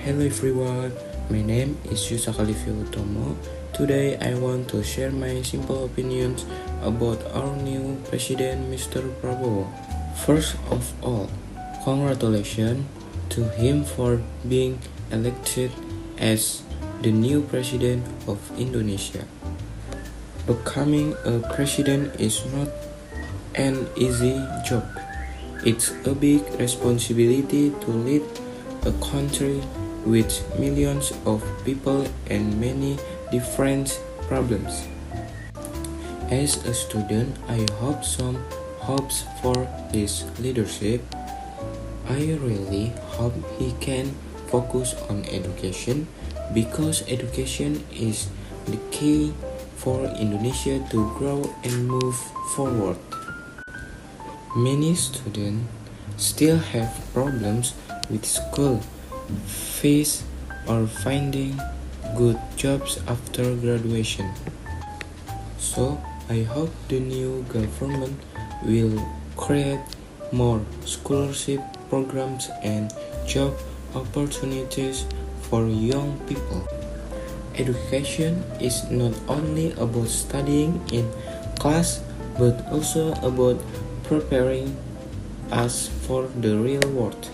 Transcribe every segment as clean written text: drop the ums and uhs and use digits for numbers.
Hello everyone, my name is Yusaka Livio Utomo. Today I want to share my simple opinions about our new president, Mr. Prabowo. First of all, congratulations to him for being elected as the new president of Indonesia. Becoming a president is not an easy job. It's a big responsibility to lead a country with millions of people and many different problems. As a student, I hope some hopes for his leadership. I really hope he can focus on education because education is the key for Indonesia to grow and move forward. Many students still have problems with school fees or finding good jobs after graduation. So I hope the new government will create more scholarship programs and job opportunities for young people. Education is not only about studying in class but also about preparing us for the real world.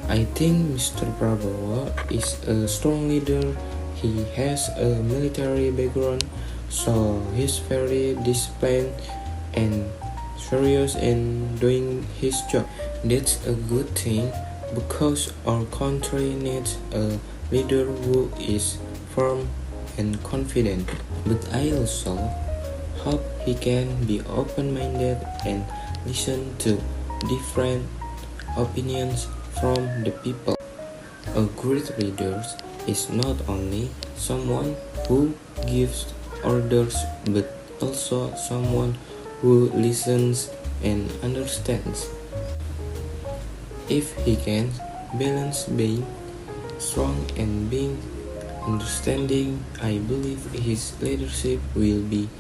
I think Mr. Prabowo is a strong leader. He has a military background, so he's very disciplined and serious in doing his job. That's a good thing because our country needs a leader who is firm and confident. But I also hope he can be open-minded and listen to different opinions from the people. A great leader is not only someone who gives orders but also someone who listens and understands. If he can balance being strong and being understanding, I believe his leadership will be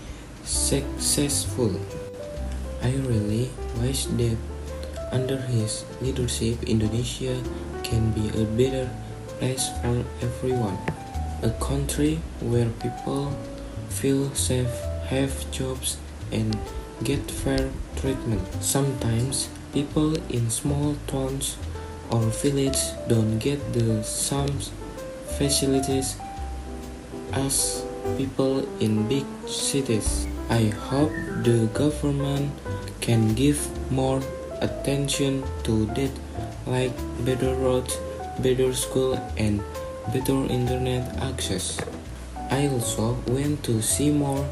successful. I really wish that under his leadership, Indonesia can be a better place for everyone. A country where people feel safe, have jobs, and get fair treatment. Sometimes people in small towns or villages don't get the same facilities as people in big cities. I hope the government can give more attention to that, like better roads, better school, and better internet access. I also want to see more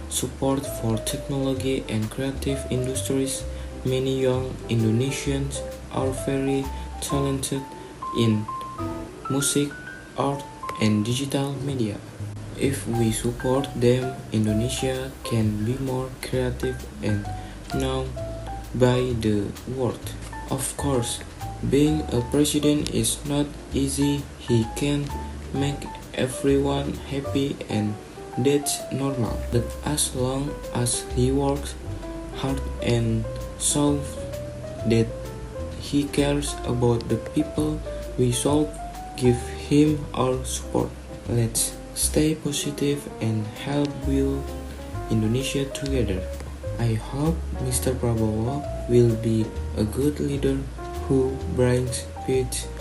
support for technology and creative industries. Many young Indonesians are very talented in music, art, and digital media. If we support them, Indonesia can be more creative and known by the world. Of course, being a president is not easy. He can make everyone happy and that's normal. But as long as he works hard and shows that he cares about the people, we should give him our support. Let's stay positive and help build Indonesia together. I hope Mr. Prabowo will be a good leader who brings peace,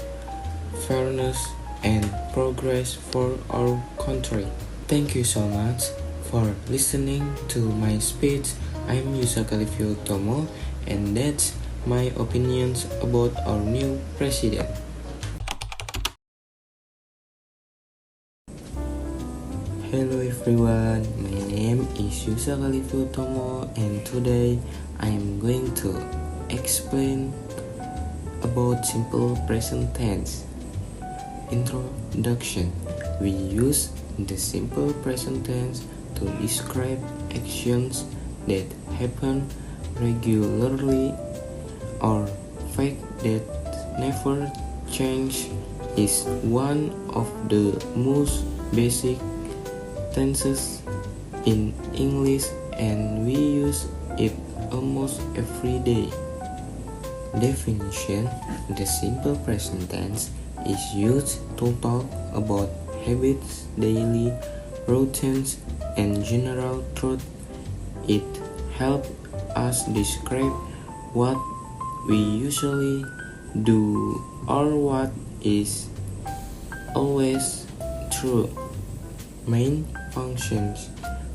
fairness, and progress for our country. Thank you so much for listening to my speech. I'm Yusaka Livio Utomo, and that's my opinions about our new president. Hello everyone, my name is Yusaka Livio Utomo, and today I am going to explain about simple present tense. Introduction. We use the simple present tense to describe actions that happen regularly or fact that never change. Is one of the most basic tenses in English and we use it almost every day. Definition: the simple present tense is used to talk about habits, daily routines, and general truth. It helps us describe what we usually do or what is always true. Main functions.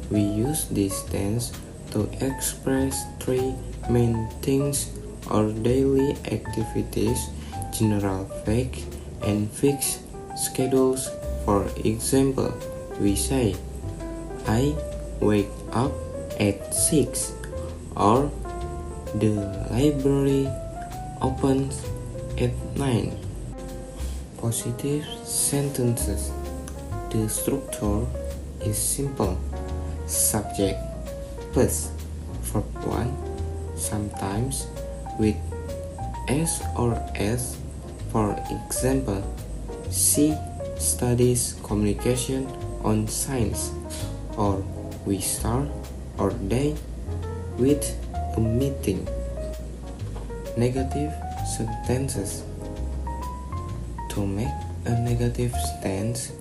We use this tense to express three main things or daily activities, general facts, and fixed schedules. For example, we say, I wake up at 6, or the library opens at 9. Positive sentences. The structure is simple. Subject plus verb 1, sometimes with s or s. For example, she studies communication on science, or we start our day with a meeting. Negative sentences. To make a negative stance,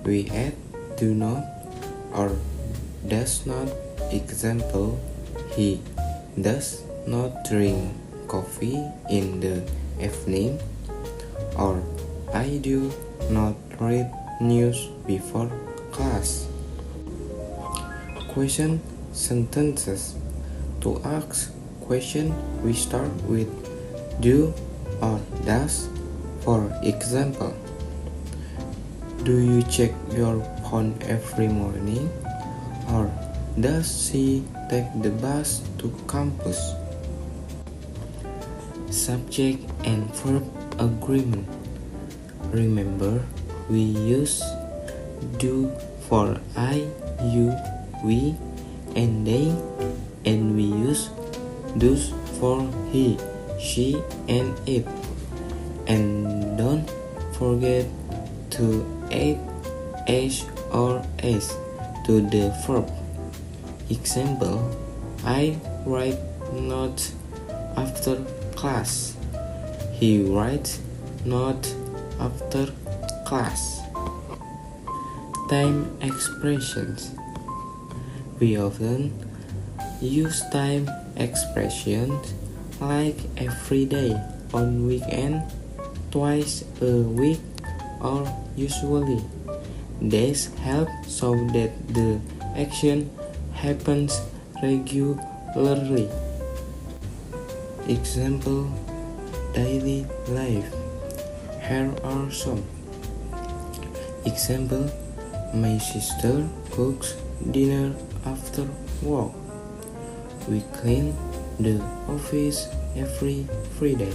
we add do not or does not. Example, he does not drink coffee in the evening, or I do not read news before class. Question sentences. To ask question, we start with do or does. For example, do you check your phone every morning? Or does she take the bus to campus? Subject and verb agreement. Remember, we use do for I, you, we, and they, and we use does for he, she, and it. And don't forget to add s or s to the verb. Example, I write notes after class. He writes notes after class. Time expressions. We often use time expressions like every day, on weekend, twice a week, or usually. This help so that the action happens regularly. Example, daily life. Here are some. Example, my sister cooks dinner after work. We clean the office every Friday.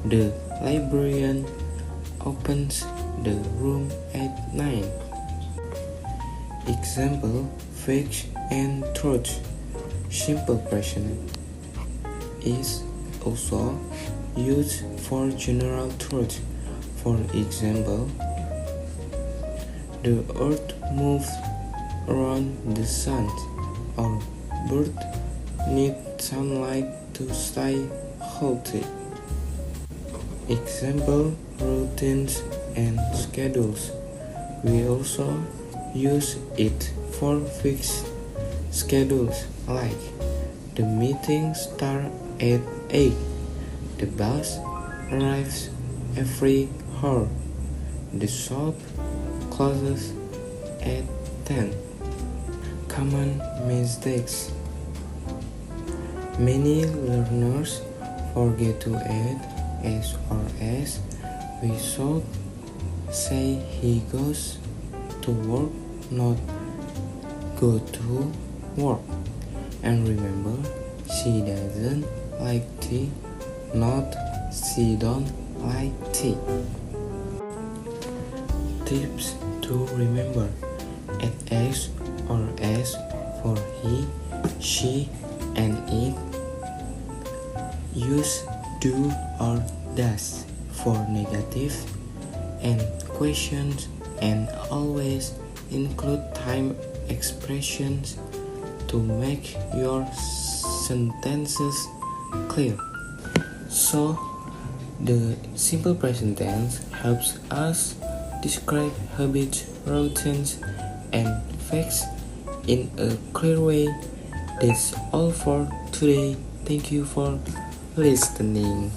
The librarian opens the room at 9. Example, facts and truth. Simple present is also used for general truth. For example, the earth moves around the sun, or birds need sunlight to stay healthy. Example, routines and schedules. We also use it for fixed schedules like the meeting starts at 8, the bus arrives every hour, the shop closes at 10. Common mistakes. Many learners forget to add s or s. We should say he goes to work, not go to work. And remember, she doesn't like tea, not she don't like tea. Tips to remember: add s or s for he, she, and it. Use do or does for negative and questions, and always include time expressions to make your sentences clear. So, The simple present tense helps us describe habits, routines, and facts in a clear way. That's all for today. Thank you for listening.